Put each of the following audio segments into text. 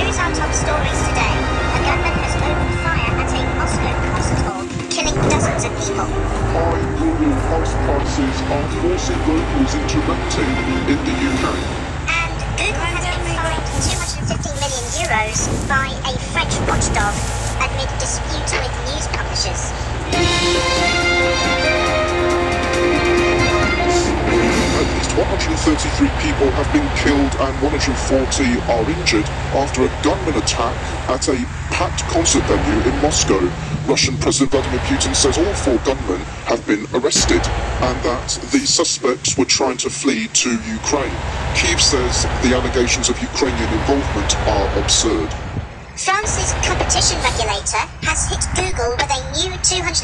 Here's our top stories today. A gunman has opened fire at a Moscow concert hall, killing dozens of people. High global house prices are forcing locals into renting in the UK. And Google has been fined €250 million by a French watchdog amid dispute with news publishers. At least 133 people have been killed and 140 are injured after a gunman attack at a packed concert venue in Moscow. Russian President Vladimir Putin says all 4 gunmen have been arrested and that the suspects were trying to flee to Ukraine. Kyiv says the allegations of Ukrainian involvement are absurd. France's competition regulator has hit Google with a new €250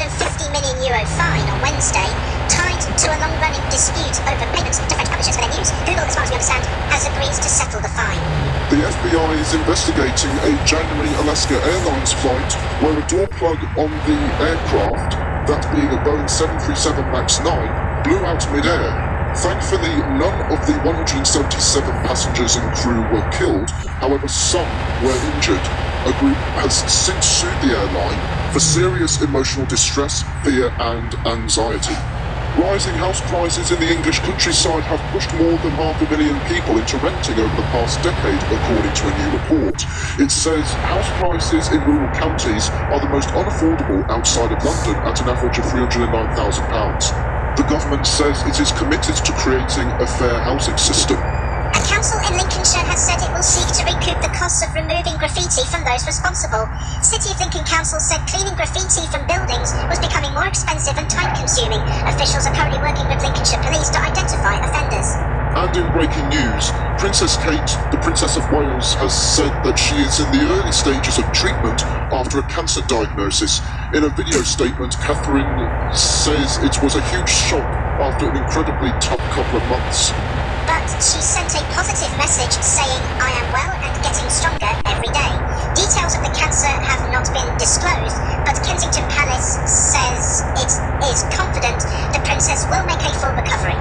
million fine on Wednesday, tied to a long-running dispute over payments to French publishers for their news. Google, as far as we understand, has agreed to settle the fine. The FBI is investigating a January Alaska Airlines flight where a door plug on the aircraft, that being a Boeing 737 MAX 9, blew out mid-air. Thankfully, none of the 177 passengers and crew were killed, however some were injured. A group has since sued the airline for serious emotional distress, fear and anxiety. Rising house prices in the English countryside have pushed more than 500,000 people into renting over the past decade, according to a new report. It says house prices in rural counties are the most unaffordable outside of London at an average of £309,000. The government says it is committed to creating a fair housing system. A council in Lincolnshire has said it will seek to recoup the costs of removing graffiti from those responsible. City of Lincoln Council said cleaning graffiti from buildings was becoming more expensive and time-consuming. Officials are currently working with Lincolnshire Police to identify offenders. And in breaking news, Princess Kate, the Princess of Wales, has said that she is in the early stages of treatment after a cancer diagnosis. In a video statement, Catherine says it was a huge shock after an incredibly tough couple of months. But she sent a positive message saying, "I am well and getting stronger every day." Details of the cancer have not been disclosed, but Kensington Palace says it is confident the princess will make a full recovery.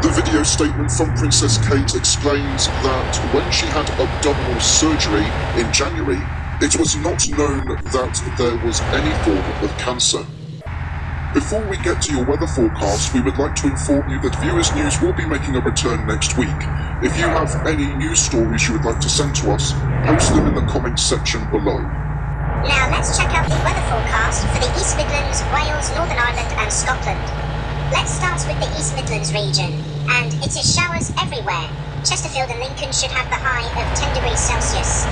The video statement from Princess Kate explains that when she had abdominal surgery in January, it was not known that there was any form of cancer. Before we get to your weather forecast, we would like to inform you that Viewers News will be making a return next week. If you have any news stories you would like to send to us, post them in the comments section below. Now let's check out the weather forecast for the East Midlands, Wales, Northern Ireland and Scotland. Let's start with the East Midlands region, and it is showers everywhere. Chesterfield and Lincoln should have the high of 10 degrees Celsius.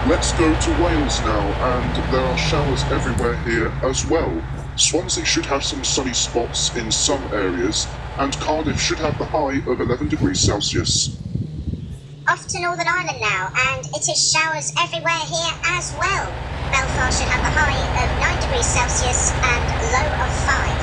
Let's go to Wales now, and there are showers everywhere here as well. Swansea should have some sunny spots in some areas, and Cardiff should have the high of 11 degrees Celsius. Off to Northern Ireland now, and it is showers everywhere here as well. Belfast should have the high of 9 degrees Celsius and low of 5.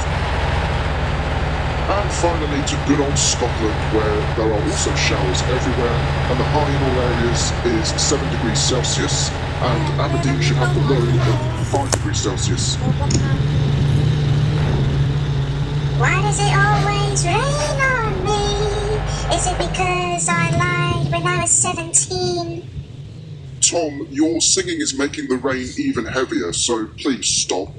And finally to good old Scotland, where there are also showers everywhere, and the high in all areas is 7 degrees Celsius, and Aberdeen should have the low of 5 degrees Celsius. Why does it always rain on me? Is it because I lied when I was 17? Tom, your singing is making the rain even heavier, so please stop.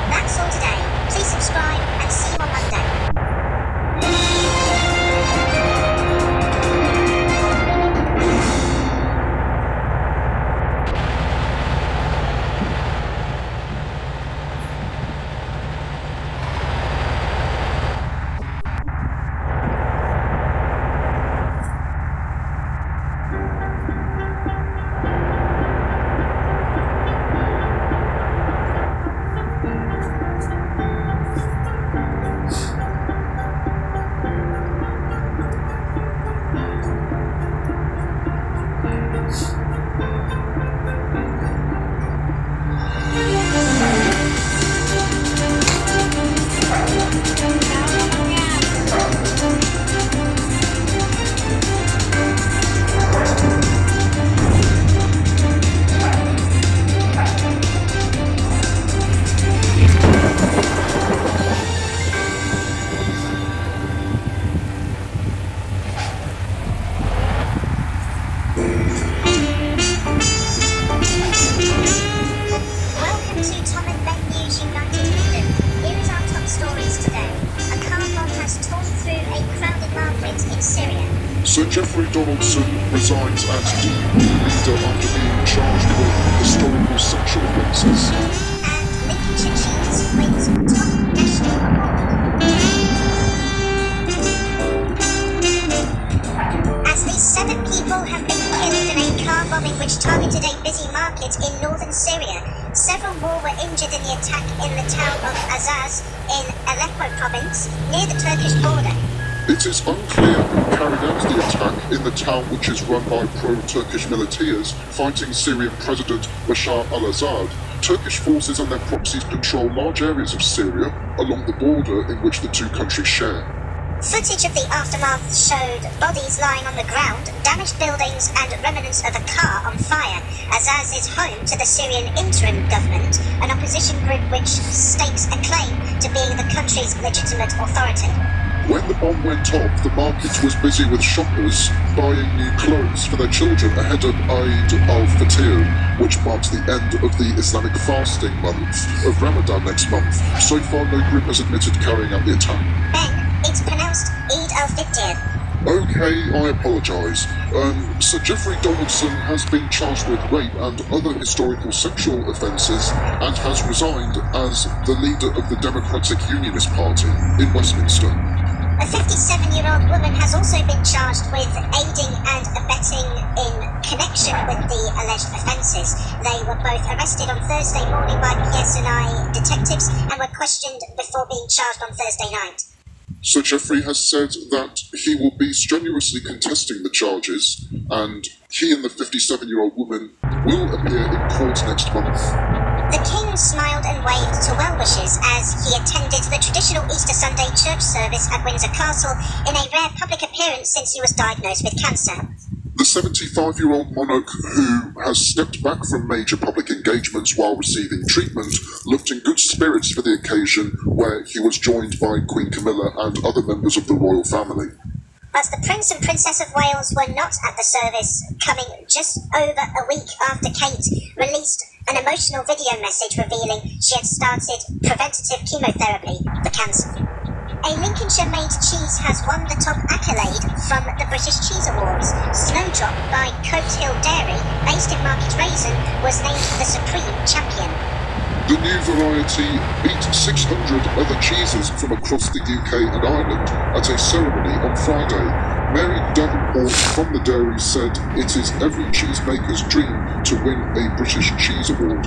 That's all today. Please subscribe and see you on Monday. Syria. Sir Geoffrey Donaldson resigns as DUP leader after being charged with historical sexual offences. And Lincolnshire cheese wins top national award. As these 7 people have been killed in a car bombing which targeted a busy market in northern Syria, several more were injured in the attack in the town of Azaz in Aleppo province, near the Turkish border. It is unclear who carried out the attack in the town, which is run by pro-Turkish militias fighting Syrian President Bashar al-Assad. Turkish forces and their proxies control large areas of Syria along the border in which the two countries share. Footage of the aftermath showed bodies lying on the ground, damaged buildings and remnants of a car on fire. Azaz is home to the Syrian interim government, an opposition group which stakes a claim to being the country's legitimate authority. When the bomb went off, the market was busy with shoppers buying new clothes for their children ahead of Eid al-Fitr, which marks the end of the Islamic fasting month of Ramadan next month. So far, no group has admitted carrying out the attack. Ben, it's pronounced Eid al-Fitr. Okay, I apologise. Sir Geoffrey Donaldson has been charged with rape and other historical sexual offences and has resigned as the leader of the Democratic Unionist Party in Westminster. A 57-year-old woman has also been charged with aiding and abetting in connection with the alleged offences. They were both arrested on Thursday morning by PSNI detectives and were questioned before being charged on Thursday night. Sir Geoffrey has said that he will be strenuously contesting the charges, and he and the 57-year-old woman will appear in court next month. The King smiled and waved to well-wishers as he attended the traditional Easter Sunday church service at Windsor Castle in a rare public appearance since he was diagnosed with cancer. The 75-year-old monarch, who has stepped back from major public engagements while receiving treatment, looked in good spirits for the occasion, where he was joined by Queen Camilla and other members of the royal family. But the Prince and Princess of Wales were not at the service, coming just over a week after Kate released an emotional video message revealing she had started preventative chemotherapy for cancer. A Lincolnshire-made cheese has won the top accolade from the British Cheese Awards. Snowdrop by Coat Hill Dairy, based in Market Raisin, was named the supreme champion. The new variety beat 600 other cheeses from across the UK and Ireland at a ceremony on Friday. Mary Davenport from the dairy said it is every cheesemaker's dream to win a British Cheese Award.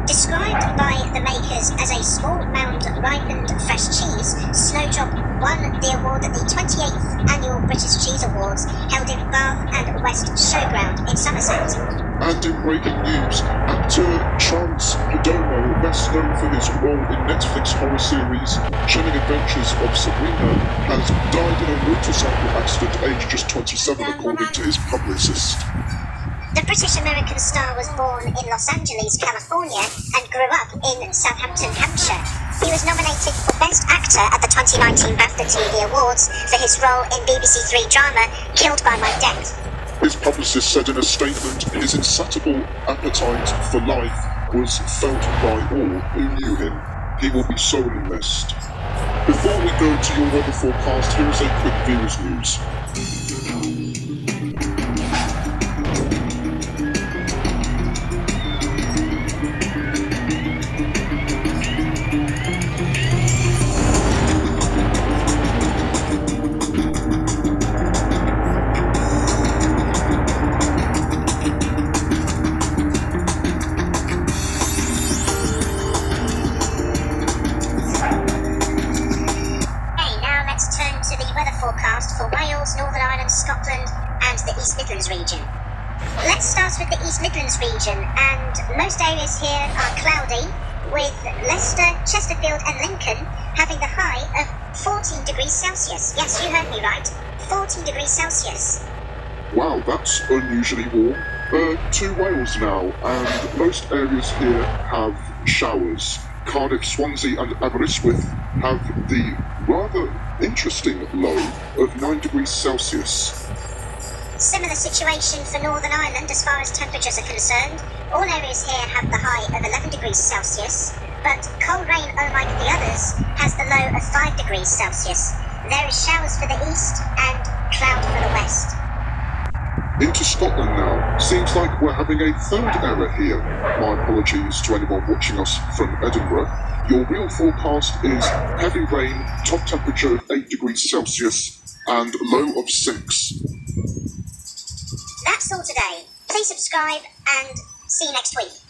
Described by the makers as a small mound ripened fresh cheese, Snowdrop won the award at the 28th Annual British Cheese Awards held in Bath and West Showground in Somerset. And in breaking news, actor Chance Perdomo, best known for his role in Netflix horror series Chilling Adventures of Sabrina, has died in a motorcycle accident aged just 27 according to his publicist. The British-American star was born in Los Angeles, California, and grew up in Southampton, Hampshire. He was nominated for Best Actor at the 2019 BAFTA TV Awards for his role in BBC Three drama Killed by My Death. His publicist said in a statement his insatiable appetite for life was felt by all who knew him. He will be sorely missed. Before we go to your weather forecast, here is a quick viewers news. For Wales, Northern Ireland, Scotland and the East Midlands region. Let's start with the East Midlands region, and most areas here are cloudy, with Leicester, Chesterfield and Lincoln having the high of 14 degrees Celsius. Yes, you heard me right, 14 degrees Celsius. Wow, that's unusually warm. To Wales now, and most areas here have showers. Cardiff, Swansea and Aberystwyth have the rather interesting low of 9 degrees Celsius. Similar situation for Northern Ireland as far as temperatures are concerned. All areas here have the high of 11 degrees Celsius, but Coleraine, unlike the others, has the low of 5 degrees Celsius. There is showers for the east and cloud for the west. Into Scotland now. Seems like we're having a third error here. My apologies to anyone watching us from Edinburgh. Your real forecast is heavy rain, top temperature of 8 degrees Celsius, and low of 6. That's all today. Please subscribe and see you next week.